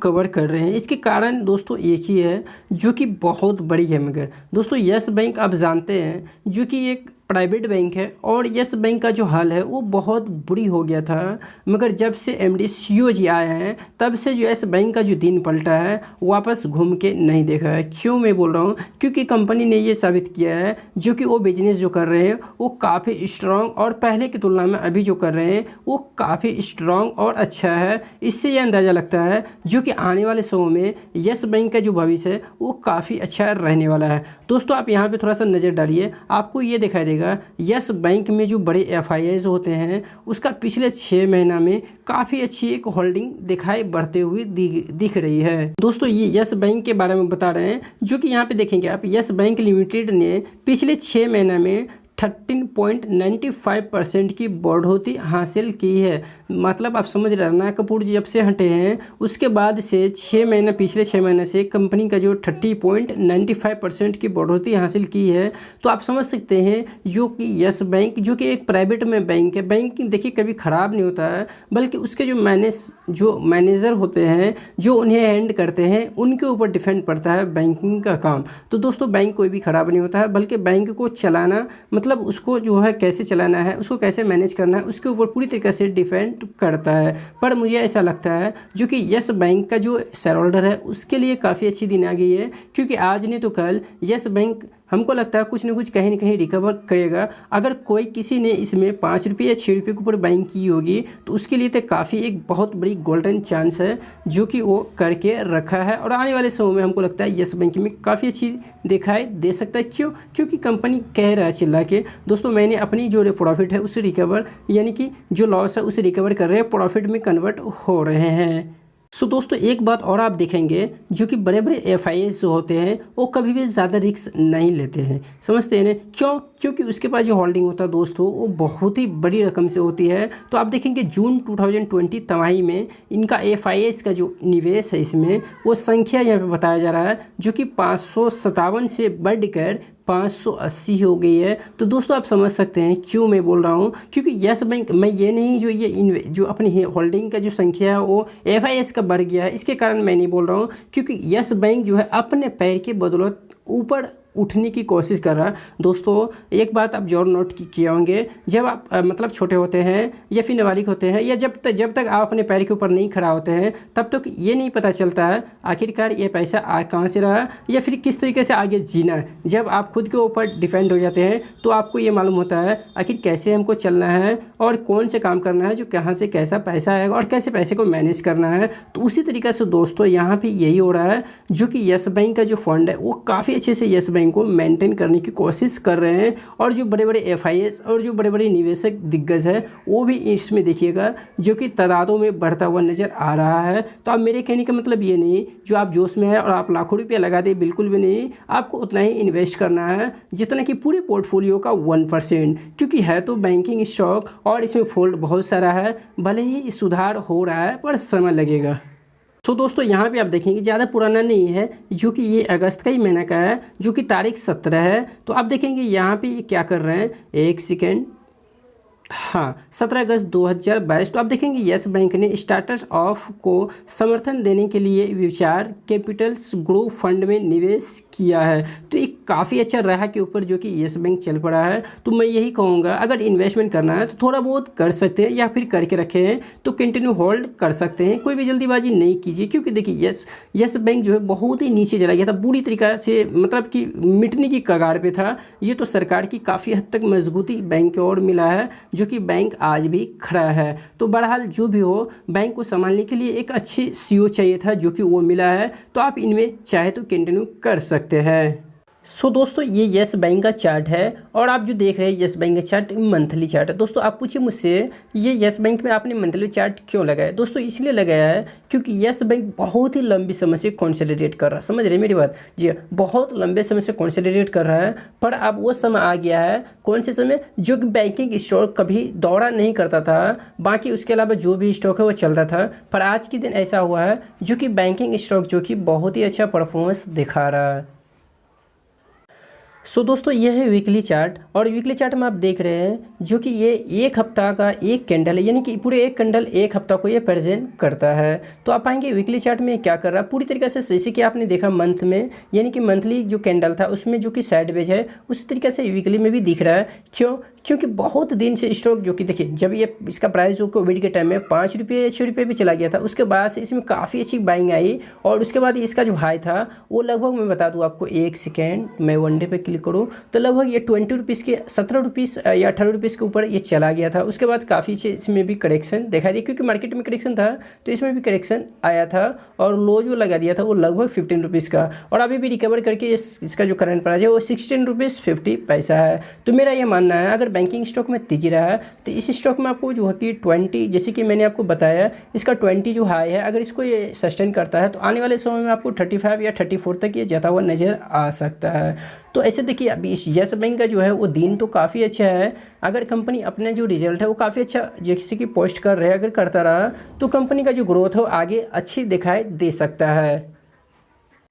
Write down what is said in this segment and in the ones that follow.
Cover कर रहे हैं, इसके कारण दोस्तों एक ही है जो कि बहुत बड़ी है। मगर दोस्तों यस बैंक आप जानते हैं जो कि एक प्राइवेट बैंक है और यस बैंक का जो हाल है वो बहुत बुरी हो गया था। मगर जब से एमडी सीईओ जी आए हैं तब से जो यस बैंक का जो दिन पलटा है वापस घूम के नहीं देखा है। क्यों मैं बोल रहा हूँ, क्योंकि कंपनी ने ये साबित किया है जो कि वो बिजनेस जो कर रहे हैं वो काफ़ी स्ट्रॉन्ग और पहले की तुलना में अभी जो कर रहे हैं वो काफ़ी स्ट्रॉन्ग और अच्छा है। इससे यह अंदाज़ा लगता है जो कि आने वाले समय में यस बैंक का जो भविष्य है वो काफ़ी अच्छा रहने वाला है। दोस्तों आप यहाँ पे थोड़ा सा नज़र डालिए, आपको ये दिखाई देगा यस बैंक में जो बड़े एफआईआईज होते हैं उसका पिछले 6 महीना में काफ़ी अच्छी एक होल्डिंग दिखाई बढ़ते हुए दिख रही है। दोस्तों ये यस बैंक के बारे में बता रहे हैं जो कि यहाँ पे देखेंगे आप, यस बैंक लिमिटेड ने पिछले 6 महीना में 13.95% की बढ़ोतरी हासिल की है। मतलब आप समझ रहे हैं, राणा कपूर जब से हटे हैं उसके बाद से 6 महीना, पिछले 6 महीने से कंपनी का जो 30.95% की बढ़ोतरी हासिल की है। तो आप समझ सकते हैं जो कि यस बैंक जो कि एक प्राइवेट में बैंक है, बैंक देखिए कभी ख़राब नहीं होता है, बल्कि उसके जो मैनेजर होते हैं जो उन्हें हैंड करते हैं उनके ऊपर डिपेंड पड़ता है बैंकिंग का काम। तो दोस्तों बैंक कोई भी ख़राब नहीं होता है, बल्कि बैंक को चलाना मतलब उसको जो है कैसे चलाना है, उसको कैसे मैनेज करना है, उसके ऊपर पूरी तरीके से डिपेंड करता है। पर मुझे ऐसा लगता है जो कि यस बैंक का जो शेयर होल्डर है उसके लिए काफ़ी अच्छी दिन आ गई है, क्योंकि आज नहीं तो कल यस बैंक हमको लगता है कुछ ना कुछ कहीं ना कहीं रिकवर करेगा। अगर कोई किसी ने इसमें 5 रुपये या 6 रुपये के ऊपर बाइंग की होगी तो उसके लिए तो काफ़ी एक बहुत बड़ी गोल्डन चांस है जो कि वो करके रखा है। और आने वाले समय में हमको लगता है यस बैंक में काफ़ी अच्छी दिखाई दे सकता है। क्यों? क्योंकि कंपनी कह रहा है चिल्ला के, दोस्तों मैंने अपनी जो प्रॉफिट है उसे रिकवर, यानी कि जो लॉस है उसे रिकवर कर रहे हैं, प्रॉफिट में कन्वर्ट हो रहे हैं। सो दोस्तों एक बात और आप देखेंगे जो कि बड़े बड़े एफआईआईज जो होते हैं वो कभी भी ज़्यादा रिस्क नहीं लेते हैं, समझते हैं ना क्यों? क्योंकि उसके पास जो होल्डिंग होता है दोस्तों वो बहुत ही बड़ी रकम से होती है। तो आप देखेंगे जून 2020 तिमाही में इनका एफआईआईज का जो निवेश है इसमें वो संख्या यहाँ पे बताया जा रहा है जो कि 557 से बढ़कर 580 हो गई है। तो दोस्तों आप समझ सकते हैं क्यों मैं बोल रहा हूँ, क्योंकि यस बैंक मैं ये नहीं जो अपनी होल्डिंग का जो संख्या है वो एफआईआईज का बढ़ गया है इसके कारण मैं नहीं बोल रहा हूँ, क्योंकि यस बैंक जो है अपने पैर के बदौलत ऊपर उठने की कोशिश कर रहा है। दोस्तों एक बात आप जरूर नोट किए होंगे, जब आप मतलब छोटे होते हैं या फिर नाबालिग होते हैं या जब तक आप अपने पैर के ऊपर नहीं खड़ा होते हैं तब तक ये नहीं पता चलता है आखिरकार ये पैसा कहाँ से रहा या फिर किस तरीके से आगे जीना है। जब आप खुद के ऊपर डिपेंड हो जाते हैं तो आपको ये मालूम होता है आखिर कैसे हमको चलना है और कौन से काम करना है, जो कहाँ से कैसा पैसा आएगा और कैसे पैसे को मैनेज करना है। तो उसी तरीके से दोस्तों यहाँ पर यही हो रहा है जो कि यस बैंक का जो फंड है वो काफ़ी अच्छे से यस बैंक को मेंटेन करने की कोशिश कर रहे हैं। और जो बड़े बड़े एफआईआईज और जो बड़े बड़े निवेशक दिग्गज है वो भी इसमें देखिएगा जो कि तादादों में बढ़ता हुआ नज़र आ रहा है। तो आप मेरे कहने का मतलब ये नहीं जो आप जोश में है और आप लाखों रुपया लगा दे, बिल्कुल भी नहीं, आपको उतना ही इन्वेस्ट करना है जितना कि पूरे पोर्टफोलियो का 1%, क्योंकि है तो बैंकिंग स्टॉक और इसमें फोल्ड बहुत सारा है, भले ही सुधार हो रहा है पर समय लगेगा। तो दोस्तों यहाँ पे आप देखेंगे ज़्यादा पुराना नहीं है, जो कि ये अगस्त का ही महीना का है, जो कि तारीख 17 है। तो आप देखेंगे यहाँ पे ये क्या कर रहे हैं, एक सेकेंड, हाँ 17 अगस्त 2022। तो आप देखेंगे यस बैंक ने स्टार्टअप ऑफ को समर्थन देने के लिए विचार कैपिटल्स ग्रो फंड में निवेश किया है। तो एक काफ़ी अच्छा राह के ऊपर जो कि यस बैंक चल पड़ा है। तो मैं यही कहूँगा अगर इन्वेस्टमेंट करना है तो थोड़ा बहुत कर सकते हैं या फिर करके रखे हैं तो कंटिन्यू होल्ड कर सकते हैं, कोई भी जल्दीबाजी नहीं कीजिए। क्योंकि देखिए यस बैंक जो है बहुत ही नीचे चला गया था, बुरी तरीक़ा से मतलब कि मिटने की कगार पे था। ये तो सरकार की काफ़ी हद तक मजबूती बैंक की ओर मिला है जो कि बैंक आज भी खड़ा है। तो बहरहाल जो भी हो, बैंक को संभालने के लिए एक अच्छी सीईओ चाहिए था जो कि वो मिला है। तो आप इनमें चाहे तो कंटिन्यू कर सकते हैं। सो दोस्तों ये यस बैंक का चार्ट है और आप जो देख रहे हैं यस बैंक का चार्ट मंथली चार्ट है। दोस्तों आप पूछिए मुझसे ये यस बैंक में आपने मंथली चार्ट क्यों लगाया? दोस्तों इसलिए लगाया है क्योंकि यस बैंक बहुत ही लंबी समय से कंसोलिडेट कर रहा है, समझ रहे मेरी बात जी, बहुत लंबे समय से कंसोलिडेट कर रहा है। पर अब वो समय आ गया है, कौन से समय, जो कि बैंकिंग स्टॉक कभी दौड़ा नहीं करता था, बाकी उसके अलावा जो भी स्टॉक है वो चल रहा था। पर आज के दिन ऐसा हुआ है जो कि बैंकिंग स्टॉक जो कि बहुत ही अच्छा परफॉर्मेंस दिखा रहा है। दोस्तों ये है वीकली चार्ट, और वीकली चार्ट में आप देख रहे हैं जो कि ये एक हफ्ता का एक कैंडल है, यानी कि पूरे एक कैंडल एक हफ्ता को ये प्रेजेंट करता है। तो आप पाएंगे वीकली चार्ट में क्या कर रहा है पूरी तरीके से, जैसे कि आपने देखा मंथ में, यानी कि मंथली जो कैंडल था उसमें जो कि साइडवेज है उसी तरीके से वीकली में भी दिख रहा है। क्यों? क्योंकि बहुत दिन से स्टॉक जो कि देखिए जब ये इसका प्राइस जो कोविड के टाइम में 5 रुपये 6 रुपये भी चला गया था, उसके बाद से इसमें काफ़ी अच्छी बाइंग आई, और उसके बाद इसका जो हाई था वो लगभग, मैं बता दूँ आपको, एक सेकेंड मैं वन डे पे क्लिक करूँ तो लगभग ये 20 रुपीज़ के 17 रुपीज़ या 18 रुपीज़ के ऊपर ये चला गया था। उसके बाद काफ़ी अच्छे इसमें भी करेक्शन दिखाई दिया, क्योंकि मार्केट में करेक्शन था तो इसमें भी करेक्शन आया था, और लो जो लगा दिया था वो लगभग 15 रुपीज़ का, और अभी भी रिकवर करके इसका जो करंट प्राइस है वो 16 रुपीज़ 50 पैसा है। तो मेरा ये मानना है अगर बैंकिंग स्टॉक में तेजी रहा है तो इस स्टॉक में आपको जो है कि 20, जैसे कि मैंने आपको बताया इसका 20 जो हाई है, अगर इसको ये सस्टेन करता है तो आने वाले समय में आपको 35 या 34 तक ये जाता हुआ नज़र आ सकता है। तो ऐसे देखिए अभी इस येस बैंक का जो है वो दिन तो काफ़ी अच्छा है, अगर कंपनी अपने जो रिजल्ट है वो काफ़ी अच्छा जैसे कि पोस्ट कर रहे हैं, अगर करता रहा तो कंपनी का जो ग्रोथ है वो आगे अच्छी दिखाई दे सकता है।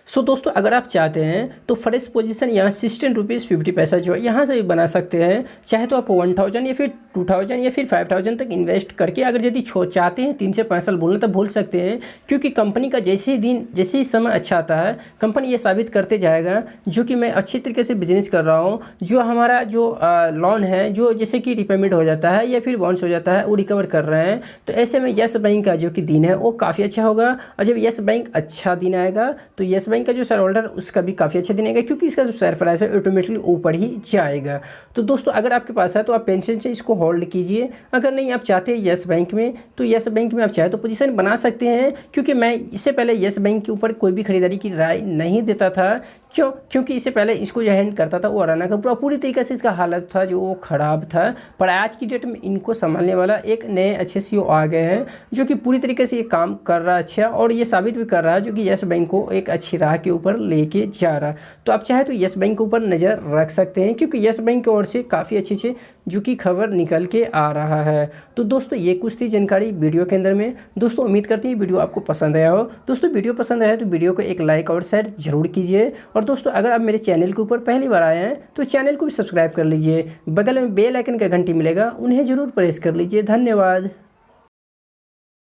दोस्तों अगर आप चाहते हैं तो फ्रेश पोजीशन यहाँ 16 रुपीज़ 50 पैसा जो है यहाँ से भी बना सकते हैं, चाहे तो आप 1000 या फिर 2000 या फिर 5000 तक इन्वेस्ट करके, अगर यदि चाहते हैं 3 से 5 साल बोलना तो बोल सकते हैं, क्योंकि कंपनी का जैसे ही समय अच्छा आता है कंपनी ये साबित करते जाएगा जो कि मैं अच्छी तरीके से बिजनेस कर रहा हूँ, जो हमारा जो लोन है जो जैसे कि रिपेमेंट हो जाता है या फिर बाउंस हो जाता है वो रिकवर कर रहे हैं। तो ऐसे में येस बैंक का जो कि दिन है वो काफ़ी अच्छा होगा, और जब येस बैंक अच्छा दिन आएगा तो येस बैंक का जो शेयर होल्डर उसका भी काफ़ी अच्छा दिन आएगा, क्योंकि इसका जो शेयर प्राइस है ऑटोमेटिकली ऊपर ही जाएगा। तो दोस्तों अगर आपके पास है तो आप पेंशन से इसको होल्ड कीजिए, अगर नहीं आप चाहते हैं येस बैंक में तो येस बैंक में आप चाहे तो पोजीशन बना सकते हैं, क्योंकि मैं इससे पहले येस बैंक के ऊपर कोई भी खरीदारी की राय नहीं देता था। क्यों? क्योंकि इससे पहले इसको जो हैंड करता था वो अडाना का पूरी तरीके से इसका हालत था जो वो ख़राब था, पर आज की डेट में इनको संभालने वाला एक नए अच्छे सीईओ आ गए हैं जो कि पूरी तरीके से ये काम कर रहा है अच्छा, और ये साबित भी कर रहा है जो कि येस बैंक को एक अच्छी राह के ऊपर लेके जा रहा। तो आप चाहे तो येस बैंक के ऊपर नज़र रख सकते हैं, क्योंकि येस बैंक की ओर से काफ़ी अच्छी जो कि खबर निकल के आ रहा है। तो दोस्तों ये कुछ थी जानकारी वीडियो के अंदर में। दोस्तों उम्मीद करते हैं वीडियो आपको पसंद आया हो। दोस्तों वीडियो पसंद आया तो वीडियो को एक लाइक और शेयर जरूर कीजिए, और दोस्तों अगर आप मेरे चैनल के ऊपर पहली बार आए हैं तो चैनल को भी सब्सक्राइब कर लीजिए, बगल में बेल आइकन का घंटी मिलेगा उन्हें जरूर प्रेस कर लीजिए। धन्यवाद।